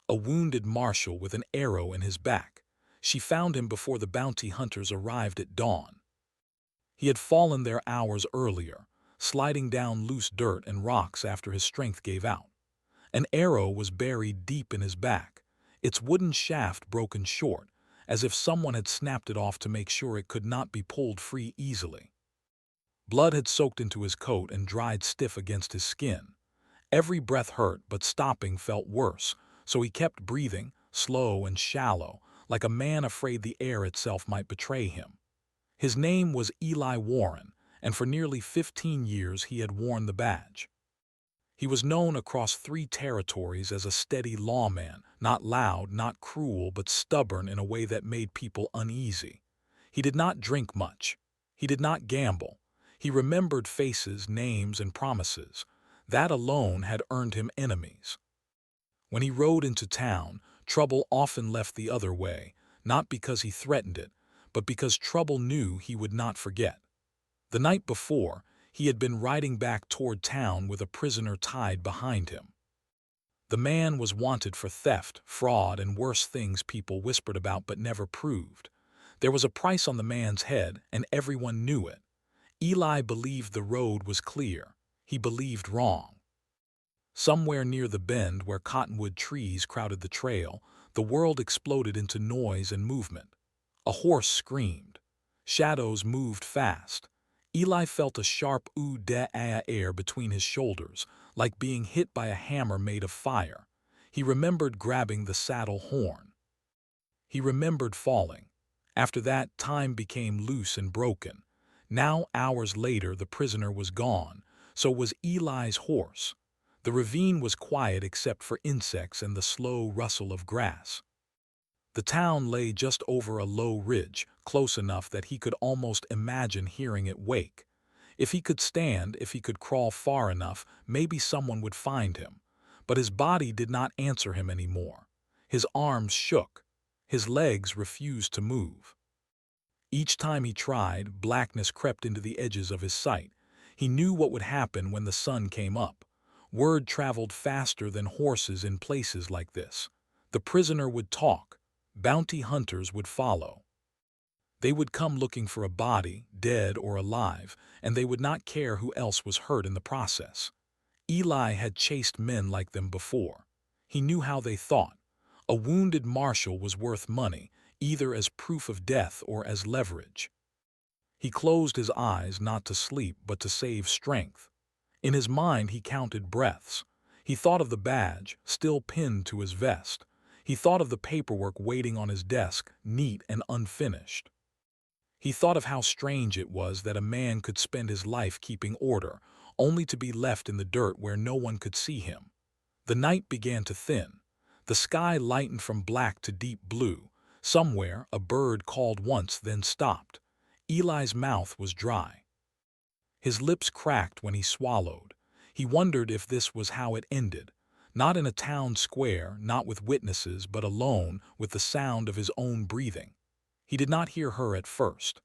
a wounded marshal with an arrow in his back. She found him before the bounty hunters arrived at dawn. He had fallen there hours earlier, sliding down loose dirt and rocks after his strength gave out. An arrow was buried deep in his back, its wooden shaft broken short, as if someone had snapped it off to make sure it could not be pulled free easily. Blood had soaked into his coat and dried stiff against his skin. Every breath hurt, but stopping felt worse, so he kept breathing, slow and shallow, like a man afraid the air itself might betray him. His name was Eli Warren, and for nearly 15 years he had worn the badge. He was known across 3 territories as a steady lawman, not loud, not cruel, but stubborn in a way that made people uneasy. He did not drink much. He did not gamble. He remembered faces, names, and promises. That alone had earned him enemies. When he rode into town, trouble often left the other way, not because he threatened it, but because trouble knew he would not forget. The night before, he had been riding back toward town with a prisoner tied behind him. The man was wanted for theft, fraud, and worse things people whispered about but never proved. There was a price on the man's head, and everyone knew it. Eli believed the road was clear. He believed wrong. Somewhere near the bend where cottonwood trees crowded the trail, the world exploded into noise and movement. A horse screamed. Shadows moved fast. Eli felt a sharp ooh-da-ah air between his shoulders, like being hit by a hammer made of fire. He remembered grabbing the saddle horn. He remembered falling. After that, time became loose and broken. Now, hours later, the prisoner was gone. So was Eli's horse. The ravine was quiet except for insects and the slow rustle of grass. The town lay just over a low ridge, close enough that he could almost imagine hearing it wake. If he could stand, if he could crawl far enough, maybe someone would find him. But his body did not answer him anymore. His arms shook. His legs refused to move. Each time he tried, blackness crept into the edges of his sight. He knew what would happen when the sun came up. Word traveled faster than horses in places like this. The prisoner would talk. Bounty hunters would follow. They would come looking for a body, dead or alive, and they would not care who else was hurt in the process. Eli had chased men like them before. He knew how they thought. A wounded marshal was worth money, either as proof of death or as leverage. He closed his eyes not to sleep but to save strength. In his mind he counted breaths. He thought of the badge, still pinned to his vest. He thought of the paperwork waiting on his desk, neat and unfinished. He thought of how strange it was that a man could spend his life keeping order, only to be left in the dirt where no one could see him. The night began to thin. The sky lightened from black to deep blue. Somewhere, a bird called once, then stopped. Eli's mouth was dry. His lips cracked when he swallowed. He wondered if this was how it ended. Not in a town square, not with witnesses, but alone, with the sound of his own breathing. He did not hear her at first.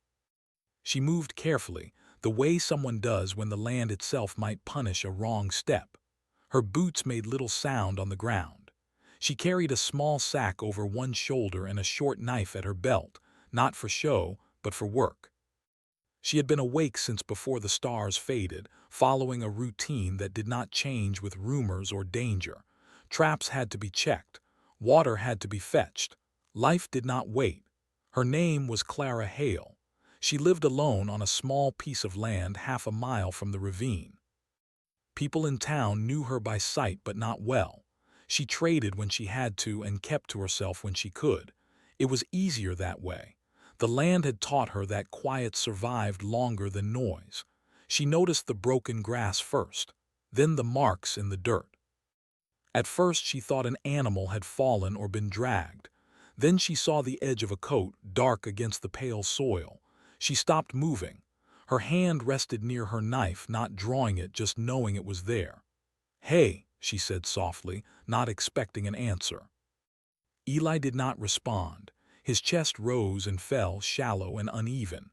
She moved carefully, the way someone does when the land itself might punish a wrong step. Her boots made little sound on the ground. She carried a small sack over one shoulder and a short knife at her belt, not for show, but for work. She had been awake since before the stars faded, following a routine that did not change with rumors or danger. Traps had to be checked. Water had to be fetched. Life did not wait. Her name was Clara Hale. She lived alone on a small piece of land 1/2 mile from the ravine. People in town knew her by sight but not well. She traded when she had to and kept to herself when she could. It was easier that way. The land had taught her that quiet survived longer than noise. She noticed the broken grass first, then the marks in the dirt. At first she thought an animal had fallen or been dragged. Then she saw the edge of a coat, dark against the pale soil. She stopped moving. Her hand rested near her knife, not drawing it, just knowing it was there. "Hey," she said softly, not expecting an answer. Eli did not respond. His chest rose and fell, shallow and uneven.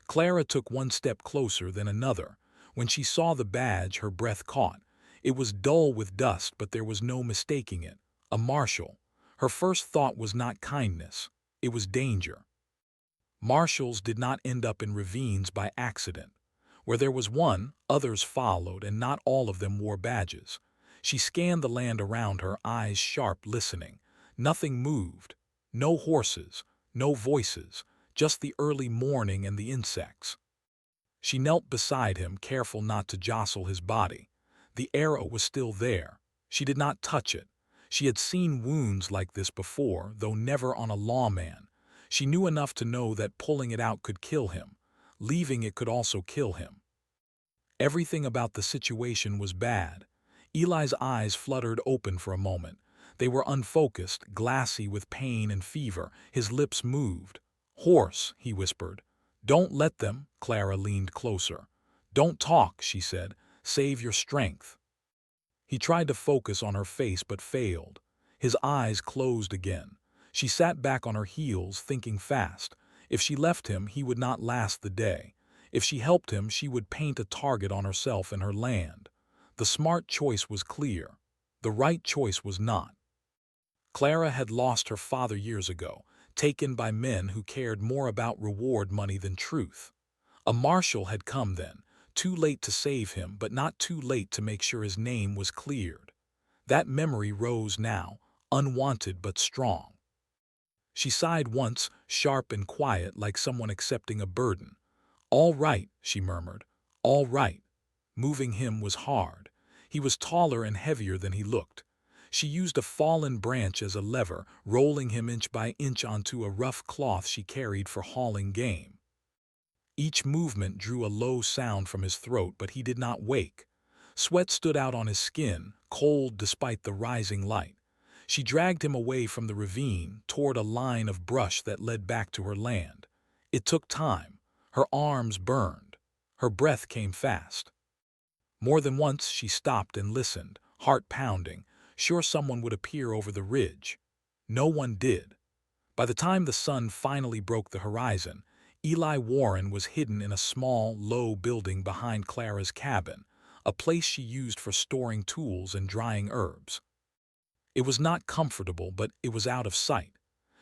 Clara took one step closer, then another. When she saw the badge, her breath caught. It was dull with dust, but there was no mistaking it. A marshal. Her first thought was not kindness, it was danger. Marshals did not end up in ravines by accident. Where there was one, others followed, and not all of them wore badges. She scanned the land around her, eyes sharp, listening. Nothing moved. No horses, no voices, just the early morning and the insects. She knelt beside him, careful not to jostle his body. The arrow was still there. She did not touch it. She had seen wounds like this before, though never on a lawman. She knew enough to know that pulling it out could kill him. Leaving it could also kill him. Everything about the situation was bad. Eli's eyes fluttered open for a moment. They were unfocused, glassy with pain and fever. His lips moved. "Horse," he whispered. "Don't let them." Clara leaned closer. "Don't talk," she said. "Save your strength." He tried to focus on her face but failed. His eyes closed again. She sat back on her heels, thinking fast. If she left him, he would not last the day. If she helped him, she would paint a target on herself and her land. The smart choice was clear. The right choice was not. Clara had lost her father years ago, taken by men who cared more about reward money than truth. A marshal had come then, too late to save him, but not too late to make sure his name was cleared. That memory rose now, unwanted but strong. She sighed once, sharp and quiet, like someone accepting a burden. "All right," she murmured. "All right." Moving him was hard. He was taller and heavier than he looked. She used a fallen branch as a lever, rolling him inch by inch onto a rough cloth she carried for hauling game. Each movement drew a low sound from his throat, but he did not wake. Sweat stood out on his skin, cold despite the rising light. She dragged him away from the ravine, toward a line of brush that led back to her land. It took time. Her arms burned. Her breath came fast. More than once she stopped and listened, heart pounding, sure someone would appear over the ridge. No one did. By the time the sun finally broke the horizon, Eli Warren was hidden in a small, low building behind Clara's cabin, a place she used for storing tools and drying herbs. It was not comfortable, but it was out of sight.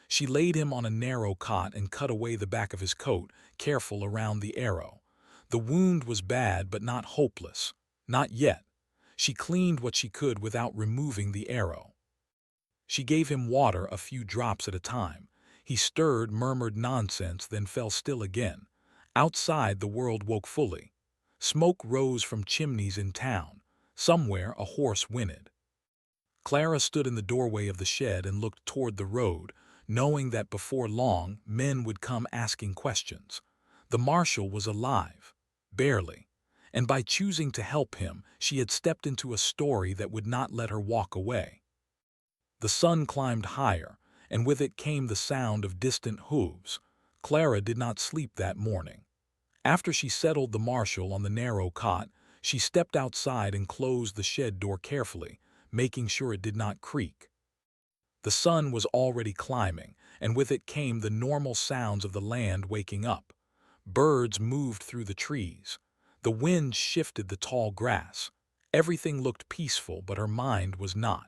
She laid him on a narrow cot and cut away the back of his coat, careful around the arrow. The wound was bad, but not hopeless. Not yet. She cleaned what she could without removing the arrow. She gave him water, a few drops at a time. He stirred, murmured nonsense, then fell still again. Outside, the world woke fully. Smoke rose from chimneys in town. Somewhere, a horse whinnied. Clara stood in the doorway of the shed and looked toward the road, knowing that before long, men would come asking questions. The marshal was alive. Barely. And by choosing to help him, she had stepped into a story that would not let her walk away. The sun climbed higher, and with it came the sound of distant hooves. Clara did not sleep that morning. After she settled the marshal on the narrow cot, she stepped outside and closed the shed door carefully, making sure it did not creak. The sun was already climbing, and with it came the normal sounds of the land waking up. Birds moved through the trees. The wind shifted the tall grass. Everything looked peaceful, but her mind was not.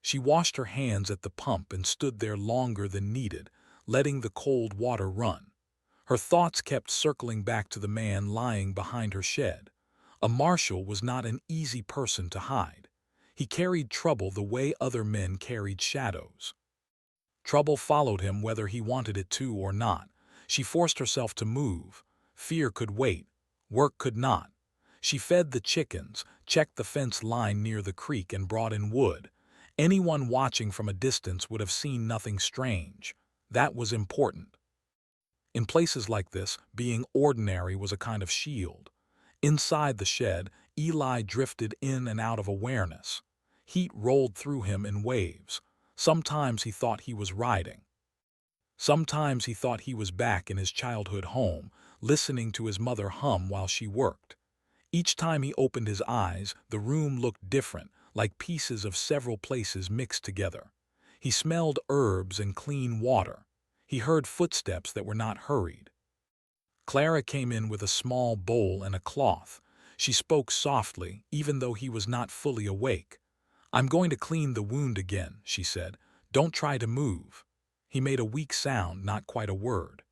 She washed her hands at the pump and stood there longer than needed, letting the cold water run. Her thoughts kept circling back to the man lying behind her shed. A marshal was not an easy person to hide. He carried trouble the way other men carried shadows. Trouble followed him whether he wanted it to or not. She forced herself to move. Fear could wait. Work could not. She fed the chickens, checked the fence line near the creek, and brought in wood. Anyone watching from a distance would have seen nothing strange. That was important. In places like this, being ordinary was a kind of shield. Inside the shed, Eli drifted in and out of awareness. Heat rolled through him in waves. Sometimes he thought he was riding. Sometimes he thought he was back in his childhood home, listening to his mother hum while she worked. Each time he opened his eyes, the room looked different, like pieces of several places mixed together. He smelled herbs and clean water. He heard footsteps that were not hurried. Clara came in with a small bowl and a cloth. She spoke softly, even though he was not fully awake. "I'm going to clean the wound again," she said. Don't try to move." He made a weak sound, not quite a word.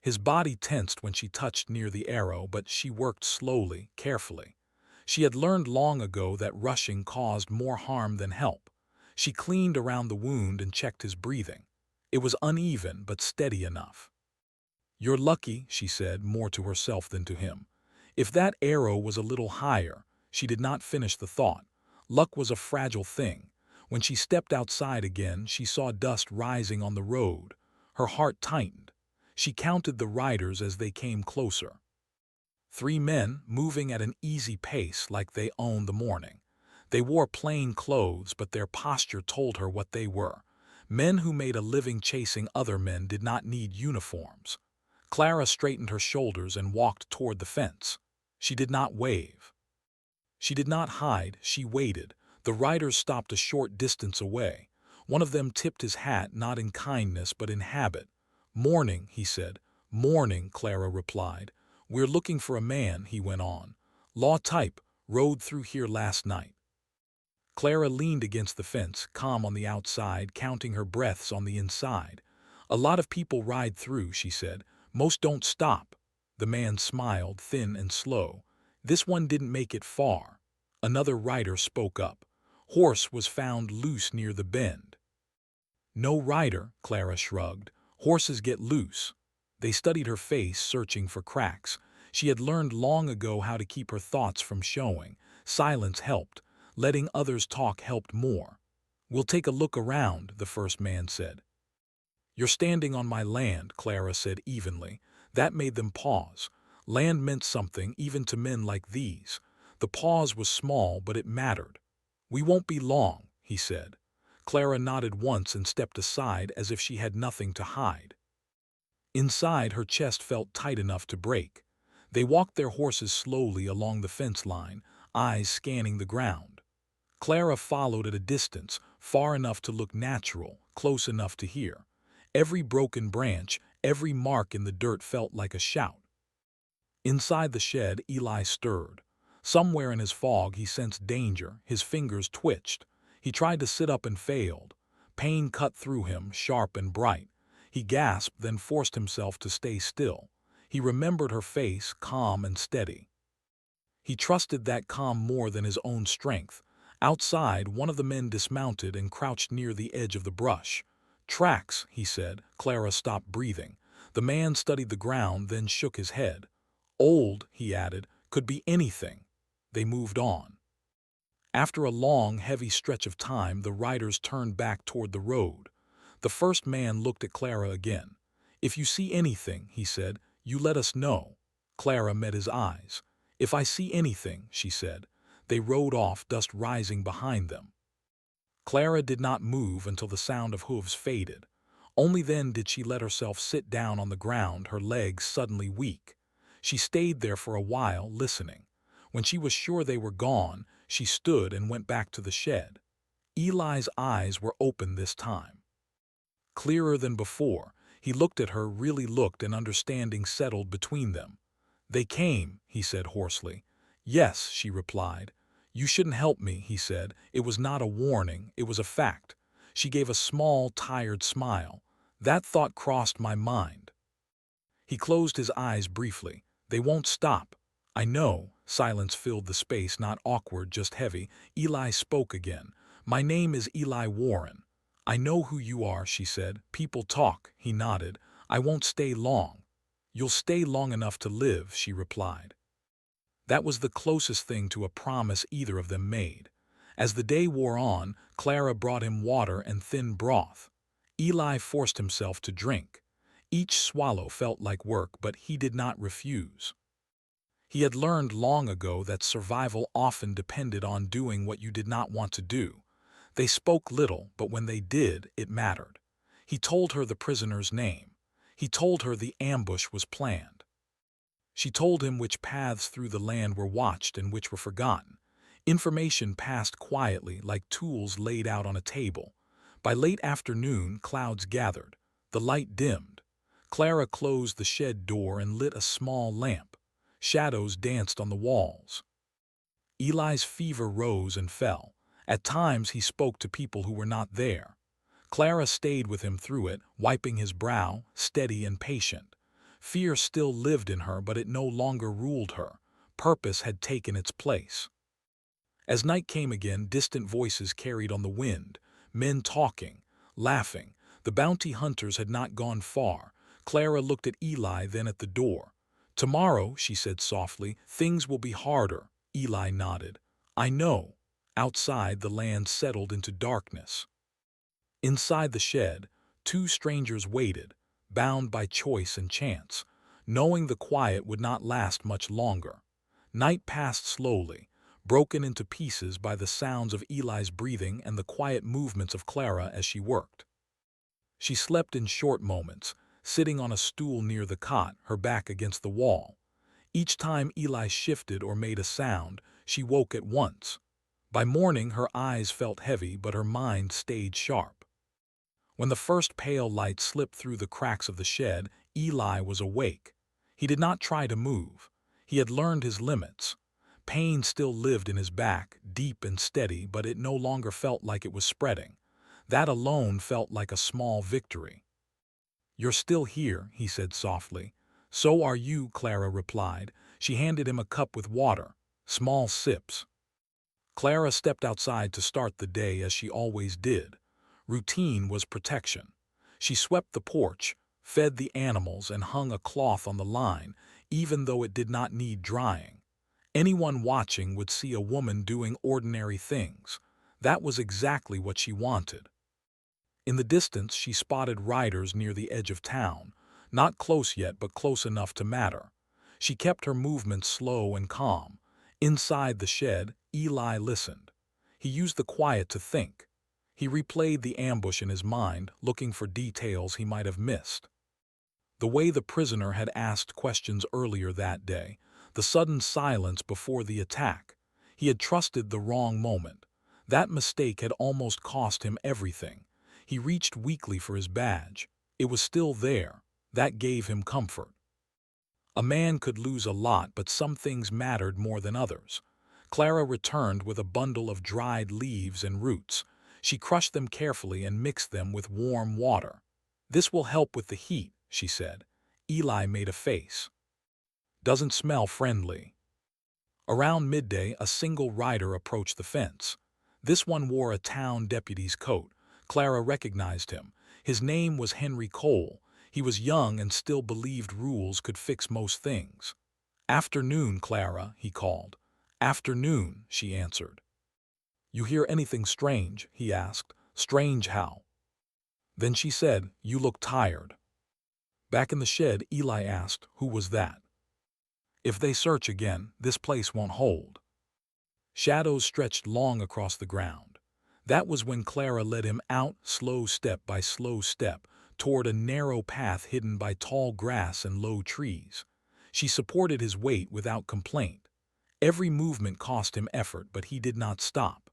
His body tensed when she touched near the arrow, but she worked slowly, carefully. She had learned long ago that rushing caused more harm than help. She cleaned around the wound and checked his breathing. It was uneven, but steady enough. "You're lucky," she said, more to herself than to him. If that arrow was a little higher, she did not finish the thought. Luck was a fragile thing. When she stepped outside again, she saw dust rising on the road. Her heart tightened. She counted the riders as they came closer. 3 men, moving at an easy pace like they owned the morning. They wore plain clothes, but their posture told her what they were. Men who made a living chasing other men did not need uniforms. Clara straightened her shoulders and walked toward the fence. She did not wave. She did not hide, she waited. The riders stopped a short distance away. One of them tipped his hat, not in kindness but in habit. "Morning," he said. "Morning," Clara replied. "We're looking for a man," he went on. "Law type, rode through here last night." Clara leaned against the fence, calm on the outside, counting her breaths on the inside. "A lot of people ride through," she said. "Most don't stop." The man smiled, thin and slow. "This one didn't make it far." Another rider spoke up. "Horse was found loose near the bend." "No rider," Clara shrugged. "Horses get loose." They studied her face, searching for cracks. She had learned long ago how to keep her thoughts from showing. Silence helped. Letting others talk helped more. "We'll take a look around," the first man said. "You're standing on my land," Clara said evenly. That made them pause. Land meant something, even to men like these. The pause was small, but it mattered. "We won't be long," he said. Clara nodded once and stepped aside as if she had nothing to hide. Inside, her chest felt tight enough to break. They walked their horses slowly along the fence line, eyes scanning the ground. Clara followed at a distance, far enough to look natural, close enough to hear. Every broken branch, every mark in the dirt felt like a shout. Inside the shed, Eli stirred. Somewhere in his fog he sensed danger. His fingers twitched. He tried to sit up and failed. Pain cut through him, sharp and bright. He gasped, then forced himself to stay still. He remembered her face, calm and steady. He trusted that calm more than his own strength. Outside, one of the men dismounted and crouched near the edge of the brush. "Tracks," he said. Clara stopped breathing. The man studied the ground, then shook his head. "Old," he added, "could be anything." They moved on. After a long, heavy stretch of time, the riders turned back toward the road. The first man looked at Clara again. "If you see anything," he said, "you let us know." Clara met his eyes. "If I see anything," she said. They rode off, dust rising behind them. Clara did not move until the sound of hooves faded. Only then did she let herself sit down on the ground, her legs suddenly weak. She stayed there for a while, listening. When she was sure they were gone, she stood and went back to the shed. Eli's eyes were open this time. Clearer than before, he looked at her, really looked, and understanding settled between them. "They came," he said hoarsely. "Yes," she replied. "You shouldn't help me," he said. "It was not a warning, it was a fact." She gave a small, tired smile. "That thought crossed my mind." He closed his eyes briefly. "They won't stop." "I know." Silence filled the space, not awkward, just heavy. Eli spoke again. "My name is Eli Warren." "I know who you are," she said. "People talk." He nodded. "I won't stay long." "You'll stay long enough to live," she replied. That was the closest thing to a promise either of them made. As the day wore on, Clara brought him water and thin broth. Eli forced himself to drink. Each swallow felt like work, but he did not refuse. He had learned long ago that survival often depended on doing what you did not want to do. They spoke little, but when they did, it mattered. He told her the prisoner's name. He told her the ambush was planned. She told him which paths through the land were watched and which were forgotten. Information passed quietly, like tools laid out on a table. By late afternoon, clouds gathered. The light dimmed. Clara closed the shed door and lit a small lamp. Shadows danced on the walls. Eli's fever rose and fell. At times he spoke to people who were not there. Clara stayed with him through it, wiping his brow, steady and patient. Fear still lived in her, but it no longer ruled her. Purpose had taken its place. As night came again, distant voices carried on the wind, men talking, laughing. The bounty hunters had not gone far. Clara looked at Eli, then at the door. "Tomorrow," she said softly, "things will be harder." Eli nodded. "I know." Outside, the land settled into darkness. Inside the shed, two strangers waited, bound by choice and chance, knowing the quiet would not last much longer. Night passed slowly, broken into pieces by the sounds of Eli's breathing and the quiet movements of Clara as she worked. She slept in short moments, sitting on a stool near the cot, her back against the wall. Each time Eli shifted or made a sound, she woke at once. By morning, her eyes felt heavy, but her mind stayed sharp. When the first pale light slipped through the cracks of the shed, Eli was awake. He did not try to move. He had learned his limits. Pain still lived in his back, deep and steady, but it no longer felt like it was spreading. That alone felt like a small victory. "You're still here," he said softly. "So are you," Clara replied. She handed him a cup with water, small sips. Clara stepped outside to start the day as she always did. Routine was protection. She swept the porch, fed the animals, and hung a cloth on the line, even though it did not need drying. Anyone watching would see a woman doing ordinary things. That was exactly what she wanted. In the distance, she spotted riders near the edge of town, not close yet, but close enough to matter. She kept her movements slow and calm. Inside the shed, Eli listened. He used the quiet to think. He replayed the ambush in his mind, looking for details he might have missed. The way the prisoner had asked questions earlier that day, the sudden silence before the attack. He had trusted the wrong moment. That mistake had almost cost him everything. He reached weakly for his badge. It was still there. That gave him comfort. A man could lose a lot, but some things mattered more than others. Clara returned with a bundle of dried leaves and roots. She crushed them carefully and mixed them with warm water. "This will help with the heat," she said. Eli made a face. "Doesn't smell friendly." Around midday, a single rider approached the fence. This one wore a town deputy's coat. Clara recognized him. His name was Henry Cole. He was young and still believed rules could fix most things. "Afternoon, Clara," he called. "Afternoon," she answered. "You hear anything strange?" he asked. "Strange how?" Then she said, "You look tired." Back in the shed, Eli asked, "Who was that?" "If they search again, this place won't hold." Shadows stretched long across the ground. That was when Clara led him out, slow step by slow step, toward a narrow path hidden by tall grass and low trees. She supported his weight without complaint. Every movement cost him effort, but he did not stop.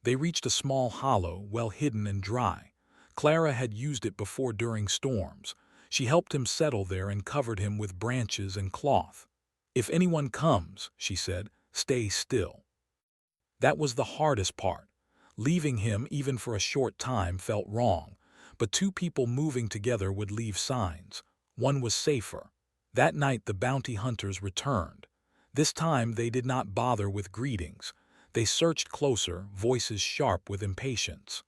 They reached a small hollow, well hidden and dry. Clara had used it before during storms. She helped him settle there and covered him with branches and cloth. "If anyone comes," she said, "stay still." That was the hardest part. Leaving him, even for a short time, felt wrong, but two people moving together would leave signs. One was safer. That night the bounty hunters returned. This time they did not bother with greetings. They searched closer, voices sharp with impatience.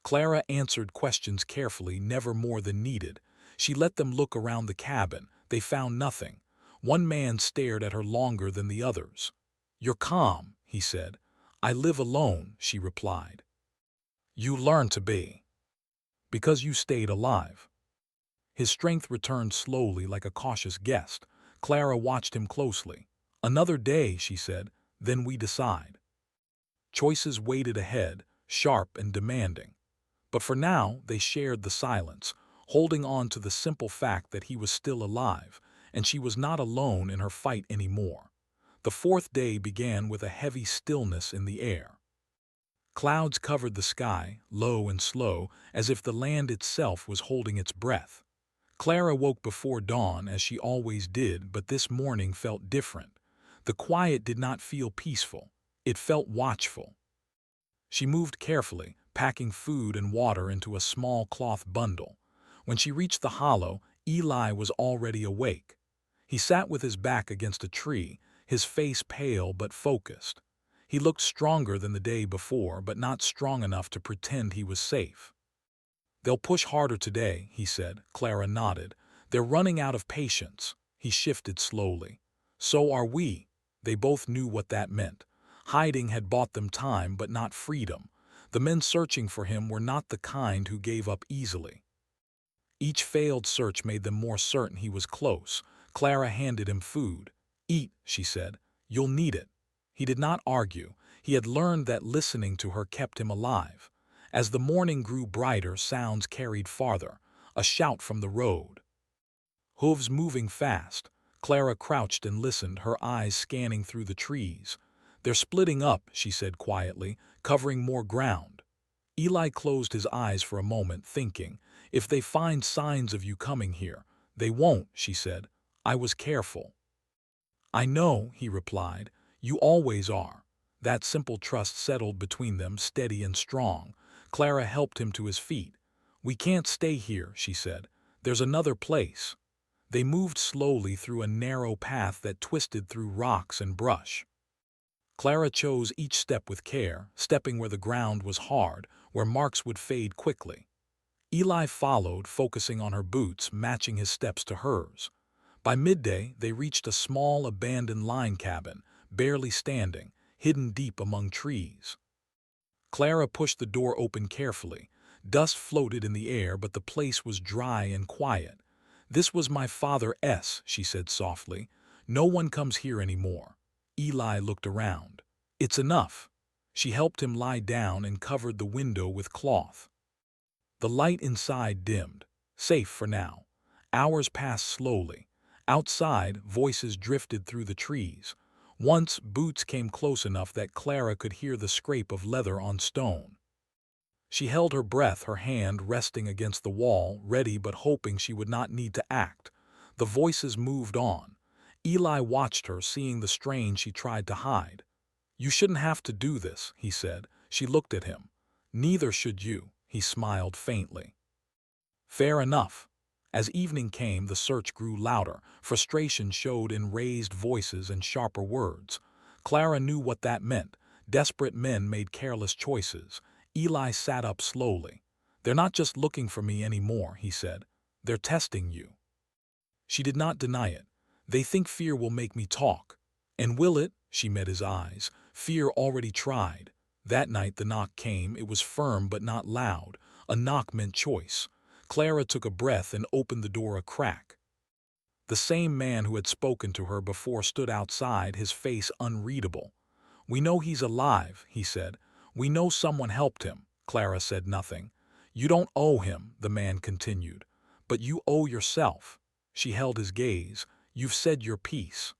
Clara answered questions carefully, never more than needed. She let them look around the cabin. They found nothing. One man stared at her longer than the others. "You're calm," he said. "I live alone," she replied. "You learn to be. Because you stayed alive." His strength returned slowly like a cautious guest. Clara watched him closely. "Another day," she said, "then we decide." Choices waited ahead, sharp and demanding. But for now, they shared the silence, holding on to the simple fact that he was still alive, and she was not alone in her fight anymore. The fourth day began with a heavy stillness in the air. Clouds covered the sky, low and slow, as if the land itself was holding its breath. Clara woke before dawn, as she always did, but this morning felt different. The quiet did not feel peaceful. It felt watchful. She moved carefully, packing food and water into a small cloth bundle. When she reached the hollow, Eli was already awake. He sat with his back against a tree, his face pale but focused. He looked stronger than the day before, but not strong enough to pretend he was safe. "They'll push harder today," he said. Clara nodded. "They're running out of patience." He shifted slowly. "So are we." They both knew what that meant. Hiding had bought them time, but not freedom. The men searching for him were not the kind who gave up easily. Each failed search made them more certain he was close. Clara handed him food. "Eat," she said. "You'll need it." He did not argue. He had learned that listening to her kept him alive. As the morning grew brighter, sounds carried farther. A shout from the road. Hooves moving fast. Clara crouched and listened, her eyes scanning through the trees. "They're splitting up," she said quietly, "covering more ground." Eli closed his eyes for a moment, thinking, "If they find signs of you coming here—" "They won't," she said. "I was careful." "I know," he replied. "You always are." That simple trust settled between them, steady and strong. Clara helped him to his feet. "We can't stay here," she said. "There's another place." They moved slowly through a narrow path that twisted through rocks and brush. Clara chose each step with care, stepping where the ground was hard, where marks would fade quickly. Eli followed, focusing on her boots, matching his steps to hers. By midday, they reached a small abandoned line cabin, barely standing, hidden deep among trees. Clara pushed the door open carefully. Dust floated in the air, but the place was dry and quiet. "This was my father's," she said softly. "No one comes here anymore." Eli looked around. "It's enough." She helped him lie down and covered the window with cloth. The light inside dimmed. Safe for now. Hours passed slowly. Outside, voices drifted through the trees. Once, boots came close enough that Clara could hear the scrape of leather on stone. She held her breath, her hand resting against the wall, ready but hoping she would not need to act. The voices moved on. Eli watched her, seeing the strain she tried to hide. "You shouldn't have to do this," he said. She looked at him. "Neither should you," he smiled faintly. "Fair enough." As evening came, the search grew louder. Frustration showed in raised voices and sharper words. Clara knew what that meant. Desperate men made careless choices. Eli sat up slowly. "They're not just looking for me anymore," he said. "They're testing you." She did not deny it. "They think fear will make me talk." "And will it?" She met his eyes. "Fear already tried." That night the knock came. It was firm but not loud. A knock meant choice. Clara took a breath and opened the door a crack. The same man who had spoken to her before stood outside, his face unreadable. "We know he's alive," he said. "We know someone helped him." Clara said nothing. "You don't owe him," the man continued. "But you owe yourself." She held his gaze. "You've said your piece."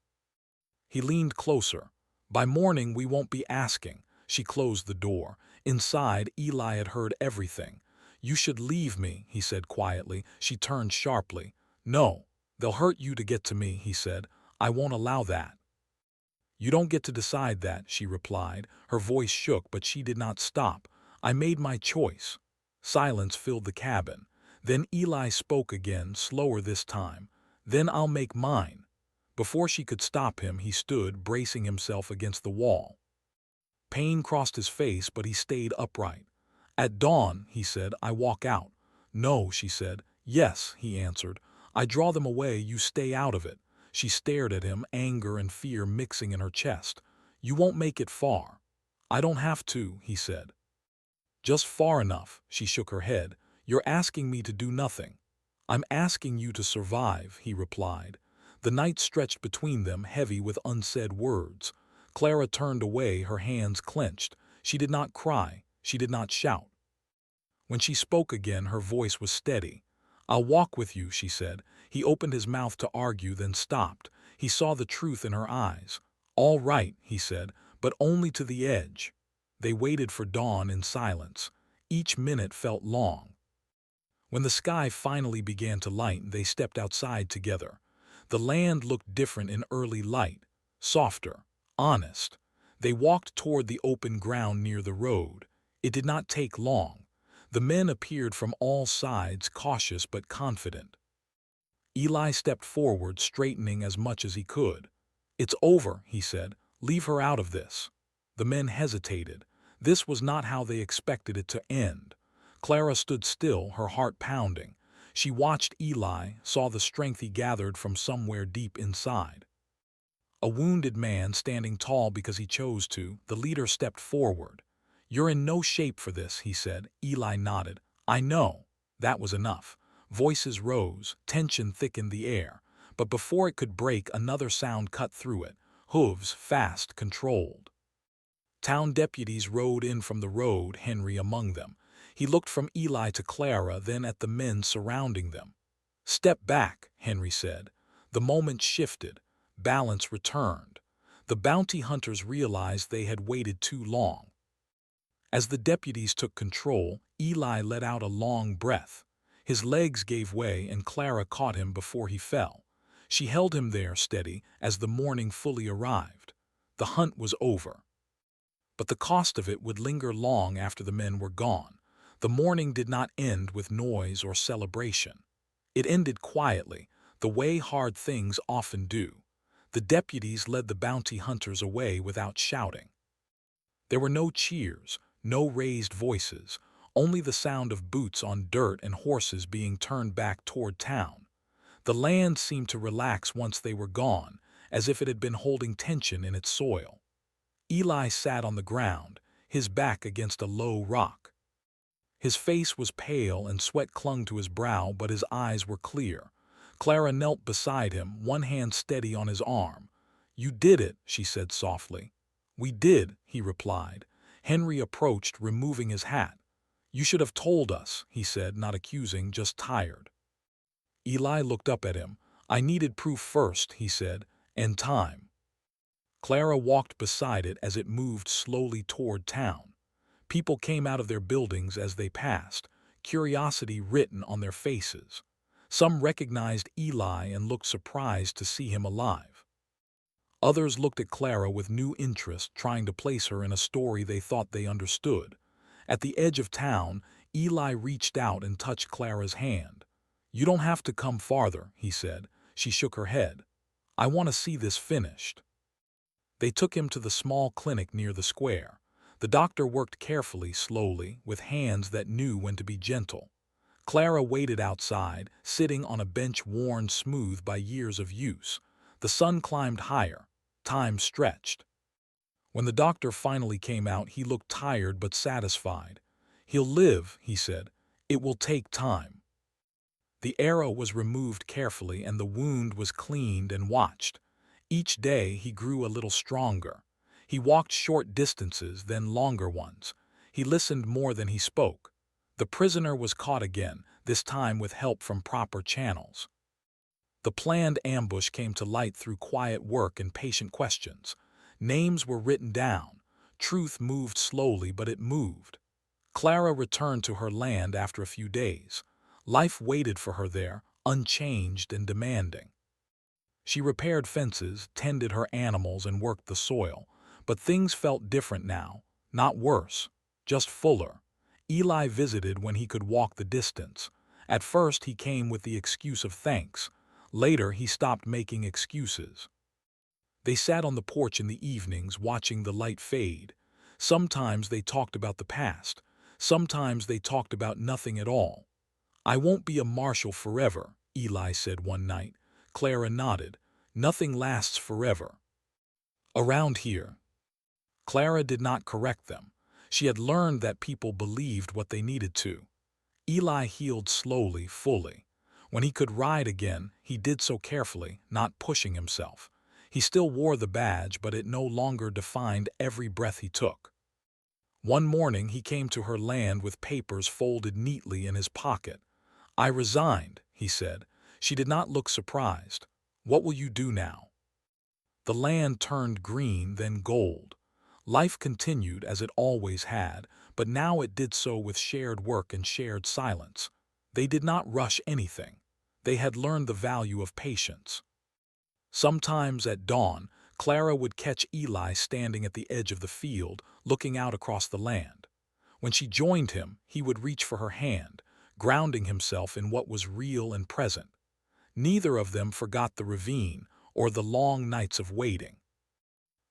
He leaned closer. "By morning we won't be asking." She closed the door. Inside, Eli had heard everything. "You should leave me," he said quietly. She turned sharply. "No. They'll hurt you to get to me," he said. "I won't allow that." "You don't get to decide that," she replied. Her voice shook, but she did not stop. "I made my choice." Silence filled the cabin. Then Eli spoke again, slower this time. "Then I'll make mine." Before she could stop him, he stood, bracing himself against the wall. Pain crossed his face, but he stayed upright. "At dawn," he said, "I walk out." "No," she said. "Yes," he answered. "I draw them away, you stay out of it." She stared at him, anger and fear mixing in her chest. "You won't make it far." "I don't have to," he said. "Just far enough." She shook her head. "You're asking me to do nothing." "I'm asking you to survive," he replied. The night stretched between them, heavy with unsaid words. Clara turned away, her hands clenched. She did not cry. She did not shout. When she spoke again, her voice was steady. "I'll walk with you," she said. He opened his mouth to argue, then stopped. He saw the truth in her eyes. "All right," he said, "but only to the edge." They waited for dawn in silence. Each minute felt long. When the sky finally began to lighten, they stepped outside together. The land looked different in early light, softer, honest. They walked toward the open ground near the road. It did not take long. The men appeared from all sides, cautious but confident. Eli stepped forward, straightening as much as he could. "It's over," he said. "Leave her out of this." The men hesitated. This was not how they expected it to end. Clara stood still, her heart pounding. She watched Eli, saw the strength he gathered from somewhere deep inside. A wounded man standing tall because he chose to, the leader stepped forward. "You're in no shape for this," he said. Eli nodded. "I know." That was enough. Voices rose, tension thickened the air. But before it could break, another sound cut through it. Hooves, fast, controlled. Town deputies rode in from the road, Henry among them. He looked from Eli to Clara, then at the men surrounding them. "Step back," Henry said. The moment shifted. Balance returned. The bounty hunters realized they had waited too long. As the deputies took control, Eli let out a long breath. His legs gave way and Clara caught him before he fell. She held him there steady as the morning fully arrived. The hunt was over. But the cost of it would linger long after the men were gone. The morning did not end with noise or celebration. It ended quietly, the way hard things often do. The deputies led the bounty hunters away without shouting. There were no cheers, no raised voices, only the sound of boots on dirt and horses being turned back toward town. The land seemed to relax once they were gone, as if it had been holding tension in its soil. Eli sat on the ground, his back against a low rock. His face was pale and sweat clung to his brow, but his eyes were clear. Clara knelt beside him, one hand steady on his arm. "You did it," she said softly. "We did," he replied. Henry approached, removing his hat. "You should have told us," he said, not accusing, just tired. Eli looked up at him. "I needed proof first," he said, "and time." Clara walked beside it as it moved slowly toward town. People came out of their buildings as they passed, curiosity written on their faces. Some recognized Eli and looked surprised to see him alive. Others looked at Clara with new interest, trying to place her in a story they thought they understood. At the edge of town, Eli reached out and touched Clara's hand. "You don't have to come farther," he said. She shook her head. "I want to see this finished." They took him to the small clinic near the square. The doctor worked carefully, slowly, with hands that knew when to be gentle. Clara waited outside, sitting on a bench worn smooth by years of use. The sun climbed higher. Time stretched. When the doctor finally came out, he looked tired but satisfied. "He'll live," he said. "It will take time." The arrow was removed carefully and the wound was cleaned and watched. Each day he grew a little stronger. He walked short distances, then longer ones. He listened more than he spoke. The prisoner was caught again, this time with help from proper channels. The planned ambush came to light through quiet work and patient questions. Names were written down. Truth moved slowly, but it moved. Clara returned to her land after a few days. Life waited for her there, unchanged and demanding. She repaired fences, tended her animals, and worked the soil. But things felt different now. Not worse, just fuller. Eli visited when he could walk the distance. At first he came with the excuse of thanks. Later he stopped making excuses. They sat on the porch in the evenings, watching the light fade. Sometimes they talked about the past. Sometimes they talked about nothing at all. "I won't be a marshal forever," Eli said one night. Clara nodded. "Nothing lasts forever. Around here." Clara did not correct them. She had learned that people believed what they needed to. Eli healed slowly, fully. When he could ride again, he did so carefully, not pushing himself. He still wore the badge, but it no longer defined every breath he took. One morning he came to her land with papers folded neatly in his pocket. "I resigned," he said. She did not look surprised. "What will you do now?" The land turned green, then gold. Life continued as it always had, but now it did so with shared work and shared silence. They did not rush anything. They had learned the value of patience. Sometimes at dawn, Clara would catch Eli standing at the edge of the field, looking out across the land. When she joined him, he would reach for her hand, grounding himself in what was real and present. Neither of them forgot the ravine or the long nights of waiting.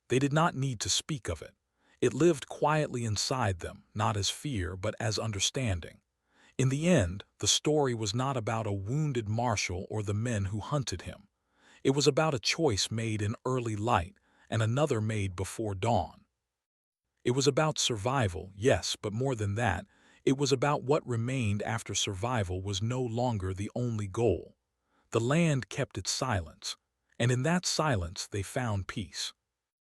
They did not need to speak of it. It lived quietly inside them, not as fear, but as understanding. In the end, the story was not about a wounded Marshal or the men who hunted him. It was about a choice made in early light and another made before dawn. It was about survival, yes, but more than that, it was about what remained after survival was no longer the only goal. The land kept its silence, and in that silence they found peace.